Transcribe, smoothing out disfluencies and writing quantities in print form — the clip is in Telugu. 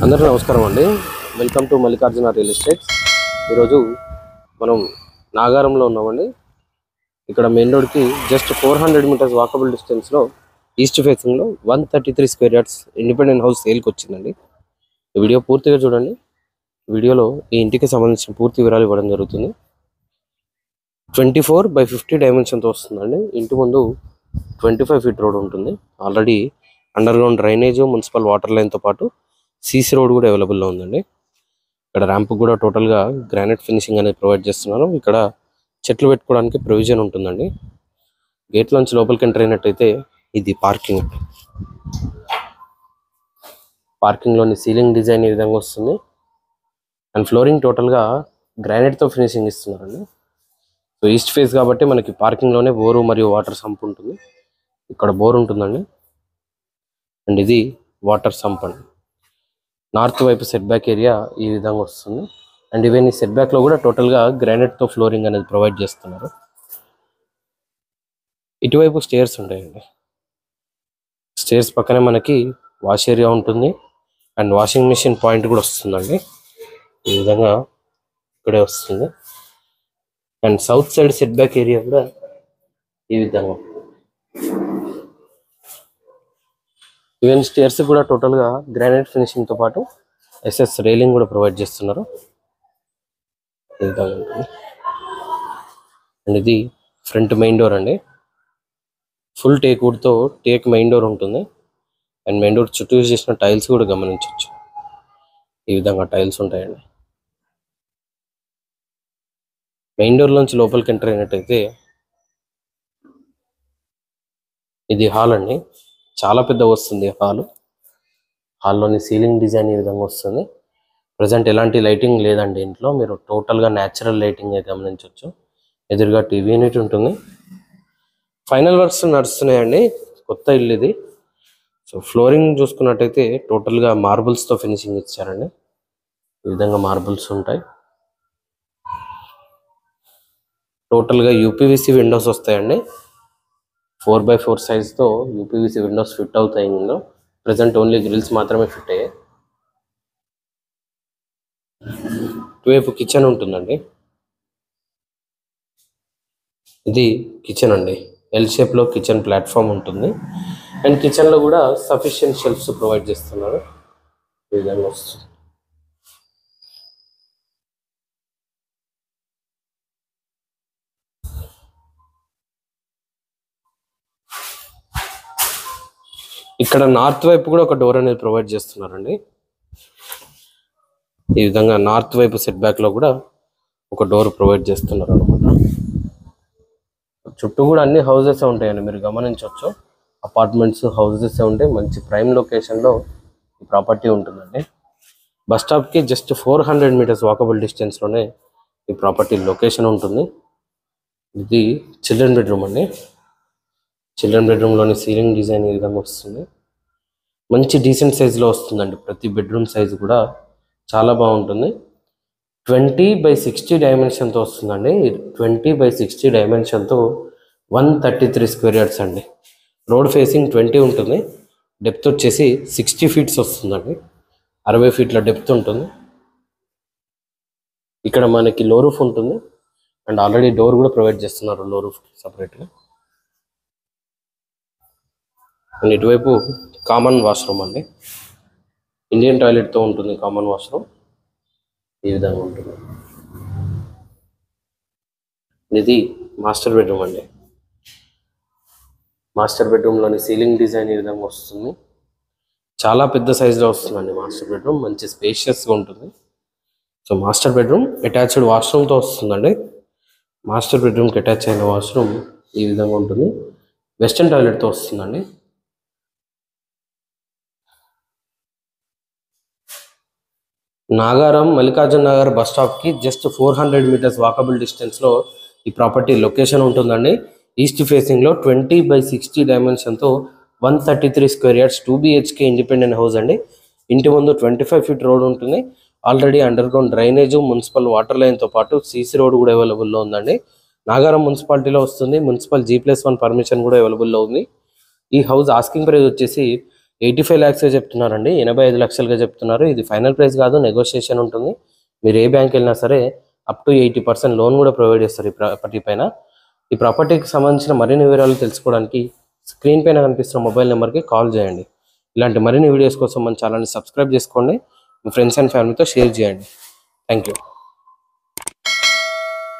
అందరికీ నమస్కారం అండి. Welcome to Mallikarjuna real estates. ఈరోజు మనం నాగారంలో ఉన్నామండి. ఇక్కడ మెయిన్ రోడ్కి జస్ట్ 400 మీటర్స్ వాకబుల్ డిస్టెన్స్లో ఈస్ట్ ఫేసింగ్లో 133 స్క్వేర్ యార్డ్స్ ఇండిపెండెంట్ హౌస్ సేల్కి వచ్చిందండి. ఈ వీడియో పూర్తిగా చూడండి. వీడియోలో ఈ ఇంటికి సంబంధించిన పూర్తి వివరాలు ఇవ్వడం జరుగుతుంది. 24/50 డైమెన్షన్తో వస్తుందండి. ఇంటి ముందు 25 ఫీట్ రోడ్ ఉంటుంది. Already underground drainage, municipal water లైన్తో పాటు సీసీ రోడ్ కూడా అవైలబుల్లో ఉందండి. ఇక్కడ ర్యాంప్ కూడా టోటల్గా గ్రానైట్ ఫినిషింగ్ అనేది ప్రొవైడ్ చేస్తున్నారు. ఇక్కడ చెట్లు పెట్టుకోవడానికి ప్రొవిజన్ ఉంటుందండి. గేట్ నుంచి లోపలికి ఎంటర్ అయినట్టయితే ఇది పార్కింగ్. పార్కింగ్లోని సీలింగ్ డిజైన్ ఈ విధంగా వస్తుంది. అండ్ ఫ్లోరింగ్ టోటల్గా గ్రానైట్తో ఫినిషింగ్ ఇస్తున్నారండి. సో ఈస్ట్ ఫేస్ కాబట్టి మనకి పార్కింగ్లోనే బోరు మరియు వాటర్ సంప్ ఉంటుంది. ఇక్కడ బోర్ ఉంటుందండి. అండ్ ఇది వాటర్ సంప్ అండి. నార్త్ వైపు సెట్ బ్యాక్ ఏరియా ఈ విధంగా వస్తుంది. అండ్ ఈవెన్ ఈ సెట్ బ్యాక్లో కూడా టోటల్గా గ్రానైట్తో ఫ్లోరింగ్ అనేది ప్రొవైడ్ చేస్తున్నారు. ఇటువైపు స్టేర్స్ ఉంటాయండి. స్టేర్స్ పక్కనే మనకి వాష్ ఏరియా ఉంటుంది. అండ్ వాషింగ్ మెషిన్ పాయింట్ కూడా వస్తుందండి. ఈ విధంగా ఇక్కడే వస్తుంది. And south side set back area కూడా ఈ విధంగా. ఈవెన్ స్టేర్స్ కూడా టోటల్గా గ్రానైట్ ఫినిషింగ్తో పాటు ఎస్ఎస్ రైలింగ్ కూడా ప్రొవైడ్ చేస్తున్నారు. ఈ విధంగా ఉంటుంది. అండ్ ఇది ఫ్రంట్ మెయిన్ డోర్ అండి. ఫుల్ టేక్ వుడ్తో టేక్ మెయిన్ డోర్ ఉంటుంది. అండ్ మెయిన్ డోర్ చుట్టూ యూజ్ చేసిన టైల్స్ కూడా గమనించవచ్చు. ఈ విధంగా టైల్స్ ఉంటాయండి. మెయిన్ డోర్ నుంచి లోపలికి ఎంటర్ అయినట్టయితే ఇది హాల్ అండి. చాలా పెద్ద వస్తుంది హాల్. హాల్లోని సీలింగ్ డిజైన్ ఈ విధంగా వస్తుంది. ప్రజెంట్ ఎలాంటి లైటింగ్ లేదండి ఇంట్లో. మీరు టోటల్గా న్యాచురల్ లైటింగ్ గమనించవచ్చు. ఎదురుగా టీవీ యూనిట్ ఉంటుంది. ఫైనల్ వర్క్స్ నడుస్తున్నాయండి. కొత్త ఇల్లు ఇది. సో ఫ్లోరింగ్ చూసుకున్నట్టయితే టోటల్గా మార్బుల్స్తో ఫినిషింగ్ ఇచ్చారండి. ఈ విధంగా మార్బుల్స్ ఉంటాయి. టోటల్గా యూపీవీసీ విండోస్ వస్తాయండి. 4x4 సైజ్తో యూపీవీసీ విండోస్ ఫిట్ అవుతాయి. ఇందులో ప్రజెంట్ ఓన్లీ గ్రిల్స్ మాత్రమే ఫిట్ అయ్యాయి. ఇటువైపు కిచెన్ ఉంటుందండి. ఇది కిచెన్ అండి. ఎల్ షేప్లో కిచెన్ ప్లాట్ఫామ్ ఉంటుంది. అండ్ కిచెన్లో కూడా సఫిషియెంట్ షెల్ఫ్స్ ప్రొవైడ్ చేస్తున్నారు. ఈ విధంగా వస్తుంది. ఇక్కడ నార్త్ వైపు కూడా ఒక డోర్ అనేది ప్రొవైడ్ చేస్తున్నారండి. ఈ విధంగా నార్త్ వైపు సెట్ బ్యాక్లో కూడా ఒక డోర్ ప్రొవైడ్ చేస్తున్నారు అనమాట. చుట్టూ కూడా అన్ని హౌసెస్ ఉంటాయండి. మీరు గమనించవచ్చు. అపార్ట్మెంట్స్, హౌసెస్ ఉంటాయి. మంచి ప్రైమ్ లొకేషన్లో ఈ ప్రాపర్టీ ఉంటుందండి. బస్ స్టాప్కి జస్ట్ 400 మీటర్స్ వాకబుల్ డిస్టెన్స్లోనే ఈ ప్రాపర్టీ లొకేషన్ ఉంటుంది. ఇది చిల్డ్రన్ బెడ్రూమ్ అండి. చిల్డ్రన్ బెడ్రూమ్లోని సీలింగ్ డిజైన్ ఈ విధంగా వస్తుంది. మంచి డీసెంట్ సైజులో వస్తుందండి. ప్రతి బెడ్రూమ్ సైజు కూడా చాలా బాగుంటుంది. 20x60 డైమెన్షన్తో వస్తుందండి. 20x60 డైమెన్షన్తో 133 స్క్వేర్ యార్డ్స్ అండి. రోడ్ ఫేసింగ్ 20 ఉంటుంది. డెప్త్ వచ్చేసి 60 ఫీట్స్ వస్తుందండి. 60 ఫీట్ల డెప్త్ ఉంటుంది. ఇక్కడ మనకి లో రూఫ్ ఉంటుంది. అండ్ ఆల్రెడీ డోర్ కూడా ప్రొవైడ్ చేస్తున్నారు లో రూఫ్ సపరేట్గా. అండ్ ఇటువైపు కామన్ వాష్రూమ్ అండి. ఇండియన్ టాయిలెట్తో ఉంటుంది కామన్ వాష్రూమ్. ఈ విధంగా ఉంటుంది. ఇది మాస్టర్ బెడ్రూమ్ అండి. మాస్టర్ బెడ్రూమ్లోని సీలింగ్ డిజైన్ ఈ విధంగా వస్తుంది. చాలా పెద్ద సైజులో వస్తుందండి మాస్టర్ బెడ్రూమ్. మంచి స్పేషియస్గా ఉంటుంది. సో మాస్టర్ బెడ్రూమ్ అటాచ్డ్ వాష్రూమ్తో వస్తుందండి. మాస్టర్ బెడ్రూమ్కి అటాచ్ అయిన వాష్రూమ్ ఈ విధంగా ఉంటుంది. వెస్టర్న్ టాయిలెట్తో వస్తుందండి. నాగారం మల్లికార్జున నగర్ బస్ స్టాప్కి జస్ట్ 400 మీటర్స్ వాకబుల్ డిస్టెన్స్లో ఈ ప్రాపర్టీ లొకేషన్ ఉంటుందండి. ఈస్ట్ ఫేసింగ్లో 20x60 డైమెన్షన్తో 133 square yards 2 BHK independent house అండి. ఇంటి ముందు 25 ఫీట్ రోడ్ ఉంటుంది. Already underground drainage, municipal water లైన్తో పాటు సీసీ రోడ్ కూడా అవైలబుల్లో ఉందండి. నాగారం మున్సిపాలిటీలో వస్తుంది. మున్సిపల్ G+1 పర్మిషన్ కూడా అవైలబుల్లో ఉంది. ఈ హౌస్ ఆస్కింగ్ ప్రైస్ వచ్చేసి 85 lakhs చెప్తున్నారండి, 85 లక్షలుగా చెప్తున్నారు. ఇది ఫైనల్ ప్రైస్ కాదు, నెగోషియేషన్ ఉంటుంది. మీరు ఏ బ్యాంక్ వెళ్ళినా సరే అప్ టు 80% లోన్ కూడా ప్రొవైడ్ చేస్తారు ఈ ప్రాపర్టీ పైన. ఈ ప్రాపర్టీకి సంబంధించిన మరిన్ని వివరాలు తెలుసుకోవడానికి స్క్రీన్ పైన కనిపిస్తున్న మొబైల్ నెంబర్కి కాల్ చేయండి. ఇలాంటి మరిన్ని వీడియోస్ కోసం మన ఛానల్ని సబ్స్క్రైబ్ చేసుకోండి, మీ ఫ్రెండ్స్ అండ్ ఫ్యామిలీతో షేర్ చేయండి. Thank you.